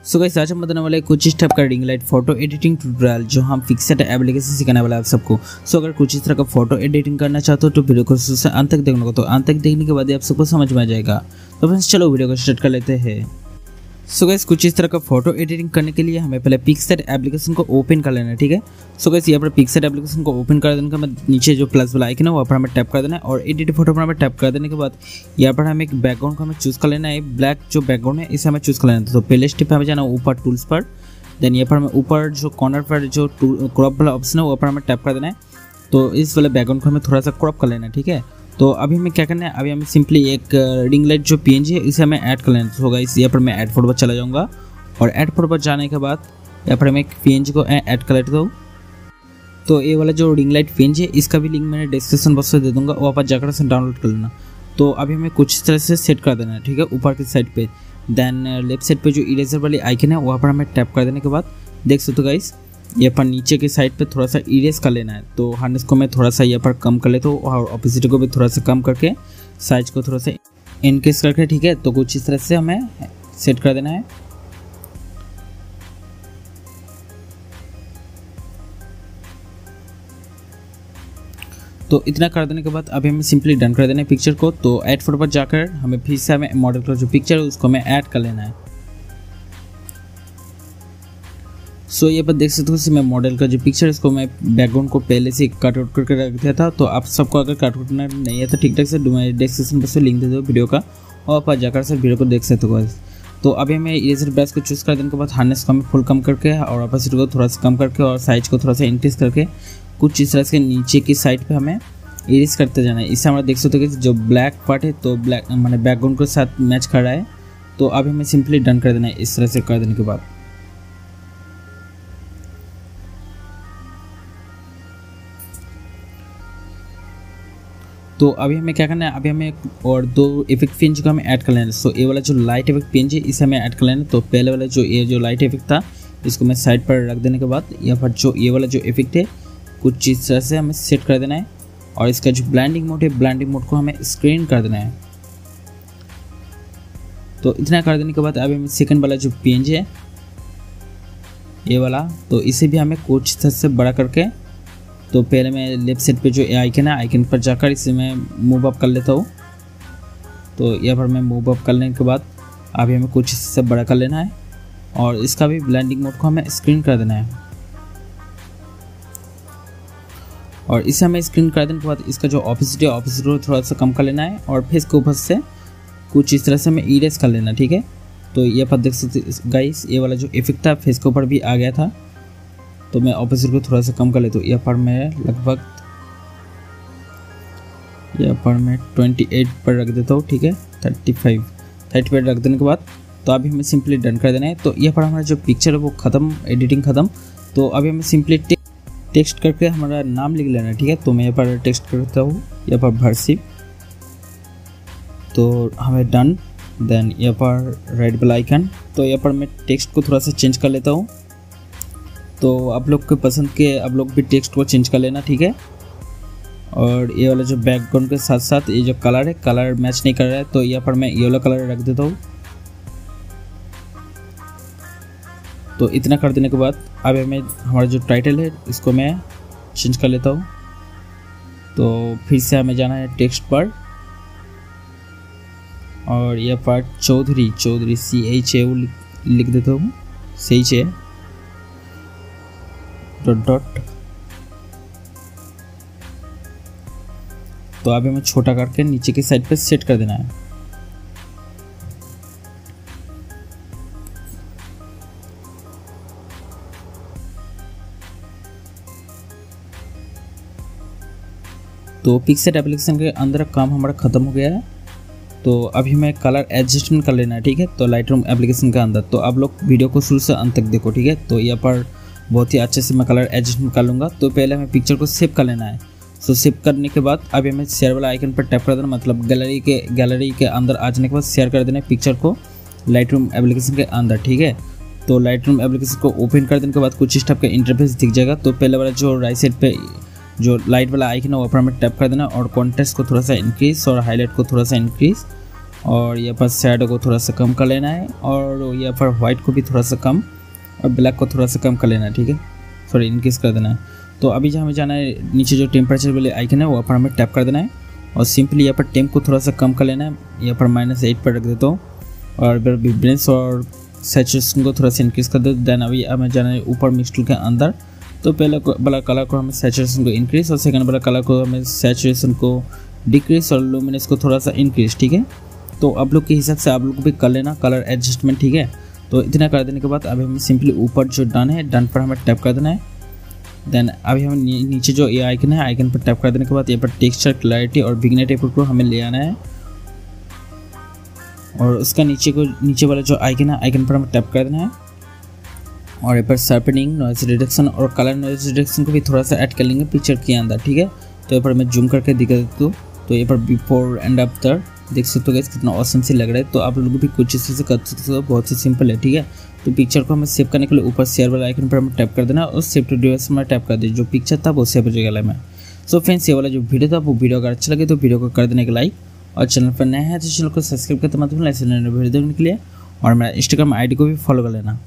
So guys आज हम बताने वाले कुछ इस टाइप का ring light photo editing tutorial जो हम पिक्सेट एप्लीकेशन सिखाने वाला है आप सबको। सो अगर कुछ इस तरह का फोटो एडिटिंग करना चाहते हो तो वीडियो को शुरू से अंत तक देखने को, तो अंत तक देखने के बाद ही आप सबको समझ में आ जाएगा। तो फ्रेंड्स चलो वीडियो को स्टार्ट कर लेते हैं। सो गाइस कुछ इस तरह का फोटो एडिटिंग करने के लिए हमें पहले पिक्सेट एप्लीकेशन को ओपन कर लेना है, ठीक है। सो गाइस यहाँ पर पिक्सेट एप्लीकेशन को ओपन कर देने के बाद नीचे जो प्लस वाला आइकन है वहाँ पर हमें टैप कर देना है और एडिट फोटो पर हमें टैप कर देने के बाद यहाँ पर हमें एक बैकग्राउंड को हमें चूज़ कर लेना है। ब्लैक जो बैकग्राउंड है इसे हमें चूज़ कर लेना है। तो पहले स्टेप पे हमें जाना ऊपर टूल्स पर, देन यहाँ पर हमें ऊपर जो कॉर्नर पर जो क्रॉप वाला ऑप्शन है वहाँ पर हमें टैप कर देना है। तो इस वाले बैकग्राउंड को हमें थोड़ा सा क्रॉप कर लेना है, ठीक है। तो अभी हमें क्या करना है, अभी हमें सिंपली एक रिंग लाइट जो पीएनजी है इसे हमें ऐड कर लेना है। तो गाइस यहाँ पर मैं ऐड फोटो पर चला जाऊँगा और ऐड फोटो पर जाने के बाद यहाँ पर मैं एक पीएनजी को ऐड कर लेता हूँ। तो ये वाला जो रिंग लाइट पीएनजी है इसका भी लिंक मैंने डिस्क्रिप्शन बॉक्स में दे दूँगा, वहाँ पर जाकर से डाउनलोड कर लेना। तो अभी हमें कुछ तरह से सेट कर देना है, ठीक है, ऊपर की साइड पे। देन लेफ्ट साइड पे जो इरेजर वाली आइकन है वहाँ पर हमें टैप कर देने के बाद देख सकते हो गाइस यहाँ पर नीचे की साइड पे थोड़ा सा इरेज कर लेना है। तो हार्डनेस को मैं थोड़ा सा यहाँ पर कम कर लेता हूँ और ऑपोसिटी को भी थोड़ा सा कम करके साइज को थोड़ा सा इनक्रीज करके, ठीक है। तो कुछ इस तरह से हमें सेट कर देना है। तो इतना कर देने के बाद अभी हमें सिंपली डन कर देना है पिक्चर को। तो ऐड फोटो पर जाकर हमें फिर से हमें मॉडल का जो पिक्चर है उसको हमें ऐड कर लेना है। सो ये पर देख सकते हो मैं मॉडल का जो पिक्चर है इसको मैं बैकग्राउंड को पहले से कट आउट करके रख दिया था। तो आप सबको अगर कट आउट नहीं है तो ठीक ठाक से डिस्क्रिप्शन पर से लिंक दे दो वीडियो का और आप जाकर से वीडियो को देख सकते हो। तो अभी हमें इरेजर ब्रश को चूज़ कर देने के बाद हार्डनेस को हमें फुल कम करके और ऑपोसिटी को थोड़ा सा कम करके और साइज को थोड़ा सा इंक्रीज करके कुछ इस तरह से नीचे की साइड पे हमें इरेज करते जाना है। इससे हमारा देख सकते हो कि जो ब्लैक पार्ट है तो ब्लैक मैंने बैकग्राउंड के साथ मैच कर रहा है। तो अभी हमें सिंपली डन कर देना है इस तरह से कर देने के बाद। तो अभी हमें क्या करना है, अभी हमें और दो इफेक्ट पिंच को हमें ऐड कर लेना है। सो ये वाला जो लाइट इफेक्ट पिंच है इसे हमें ऐड कर लेना है। तो पहले वाला जो ये जो लाइट इफेक्ट था इसको मैं साइड पर रख देने के बाद यहाँ पर जो ये वाला जो इफेक्ट है कुछ इस तरह से हमें सेट कर देना है और इसका जो ब्लेंडिंग मोड है ब्लेंडिंग मोड को हमें स्क्रीन कर देना है। तो इतना कर देने के बाद अभी हमें सेकंड वाला जो पीएनजी है ये वाला, तो इसे भी हमें कुछ तरह से बड़ा करके, तो पहले मैं लेफ्ट साइड पे जो आइकन है आइकन पर जाकर इसे मैं मूव अप कर लेता हूँ। तो यहाँ पर मैं मूव अप करने के बाद अभी हमें कुछ इससे बड़ा कर लेना है और इसका भी ब्लेंडिंग मोड को हमें स्क्रीन कर देना है। और इसे हमें स्क्रीन कर देने के बाद इसका जो ऑपोसिटी को थोड़ा सा कम कर लेना है और फेस के ऊपर से कुछ इस तरह से हमें इरेज कर लेना, ठीक है। तो ये पर देख सकते गाइस ये वाला जो इफेक्ट था फेस के ऊपर भी आ गया था। तो मैं ऑपोजिट को थोड़ा सा कम कर लेता हूँ। यहाँ पर मैं लगभग 28 पर रख देता हूँ, ठीक है। 35 रख देने के बाद तो अभी हमें सिंपली डन कर देना है। तो यहाँ पर हमारा जो पिक्चर है वो ख़त्म, एडिटिंग ख़त्म। तो अभी हमें सिंपली टेक्स्ट करके हमारा नाम लिख लेना है, ठीक है। तो मैं यहाँ पर टेक्स्ट करता हूँ यहाँ पर भरसिप, तो हमें डन। देन यहाँ पर राइट वाला आइकन, तो यहाँ पर मैं टेक्स्ट को थोड़ा सा चेंज कर लेता हूँ। तो आप लोग के पसंद के आप लोग भी टेक्स्ट को चेंज कर लेना, ठीक है। और ये वाला जो बैकग्राउंड के साथ साथ ये जो कलर है कलर मैच नहीं कर रहा है तो यहाँ पर मैं येलो कलर रख देता हूँ। तो इतना कर देने के बाद अब हमें हमारा जो टाइटल है इसको मैं चेंज कर लेता हूँ। तो फिर से हमें जाना है टेक्स्ट पर और यह पार्ट चौधरी CHA लिख देता हूँ, CHA डॉट। तो अभी हमें छोटा करके नीचे की साइड पे सेट कर देना है। तो पिक्सेट एप्लीकेशन के अंदर काम हमारा ख़त्म हो गया है। तो अभी हमें कलर एडजस्टमेंट कर लेना है, ठीक है। तो लाइटरूम एप्लीकेशन के अंदर तो आप लोग वीडियो को शुरू से अंत तक देखो, ठीक है। तो यहाँ पर बहुत ही अच्छे से मैं कलर एडजस्टमेंट कर लूँगा। तो पहले हमें पिक्चर को सेव कर लेना है। सो सेव करने के बाद अभी हमें शेयर वाला आइकन पर टैप कर देना, मतलब गैलरी के अंदर आ जाने के बाद शेयर कर देना पिक्चर को लाइटरूम एप्लीकेशन के अंदर, ठीक है। तो लाइटरूम एप्लीकेशन को ओपन कर देने के बाद कुछ इस टाइप का इंटरफेस दिख जाएगा। तो पहले वाला जो राइट साइड पे जो लाइट वाला आइकन है वहाँ पर हमें टैप कर देना और कॉन्ट्रास्ट को थोड़ा सा इंक्रीज और हाईलाइट को थोड़ा सा इंक्रीज और यहाँ पर शैडो को थोड़ा सा कम कर लेना है, और यहाँ पर वाइट को भी थोड़ा सा कम और ब्लैक को थोड़ा सा कम कर लेना है, ठीक है, सॉरी इंक्रीज कर देना है। तो अभी जहाँ हमें जाना है, नीचे जो टेम्परेचर वाले आइकन है वहाँ पर हमें टैप कर देना है और सिंपली यहाँ पर टेम्प को थोड़ा सा कम कर लेना है। यहाँ पर -8 पर रख देता हूँ और फिर विब्रेंस और सैचुरेशन को थोड़ा सा इंक्रीज कर देता हूँ। देन अभी हमें जाना है ऊपर मिक्स टूल के अंदर। तो पहले वाला कलर को हमें सैचुरेशन को इंक्रीज और सेकंड वाला कलर को हमें सैचुरेशन को डिक्रीज और लुमिनेंस को थोड़ा सा इंक्रीज, ठीक है। तो आप लोग के हिसाब से आप लोग को भी कर लेना कलर एडजस्टमेंट, ठीक है। तो इतना कर देने के बाद अभी हमें सिंपली ऊपर जो डन है, डन पर हमें टैप कर देना है। देन अभी हमें नीचे जो ये आइकन है, आइकन पर टैप कर देने के बाद यहाँ पर टेक्सचर, क्लैरिटी और विग्नेट को हमें ले आना है और उसका नीचे वाला जो आइकन है, आइकन पर हमें टैप कर देना है और यहाँ पर शार्पनिंग, नॉइज रिडक्शन और कलर नॉइज रिडक्शन को भी थोड़ा सा ऐड कर लेंगे पिक्चर के अंदर, ठीक है। तो यहाँ पर मैं जूम करके दिखा देता हूँ। तो यहाँ पर बिफोर एंड आफ्टर देख सकते हो गाइस कितना ऑसम से लग रहा है। तो आप लोग भी कुछ चीज़ से कर सकते हो, बहुत ही सिंपल है, ठीक है। तो पिक्चर को हमें सेव करने के लिए ऊपर शेयर वाला आइकन पर हमें टैप कर देना और सेव टू डिवाइस में टैप कर दें। जो पिक्चर था वो सेव हो जाएगा में। सो फ्रेंड्स, ये वाला जो वीडियो था वो वीडियो अगर अच्छा लगे तो वीडियो को कर देने का लाइक, और चैनल पर नया है तो चैनल को सब्सक्राइब करते मत भूलना ऐसे नए वीडियो देखने के लिए, और मेरा इंस्टाग्राम आईडी को भी फॉलो कर लेना।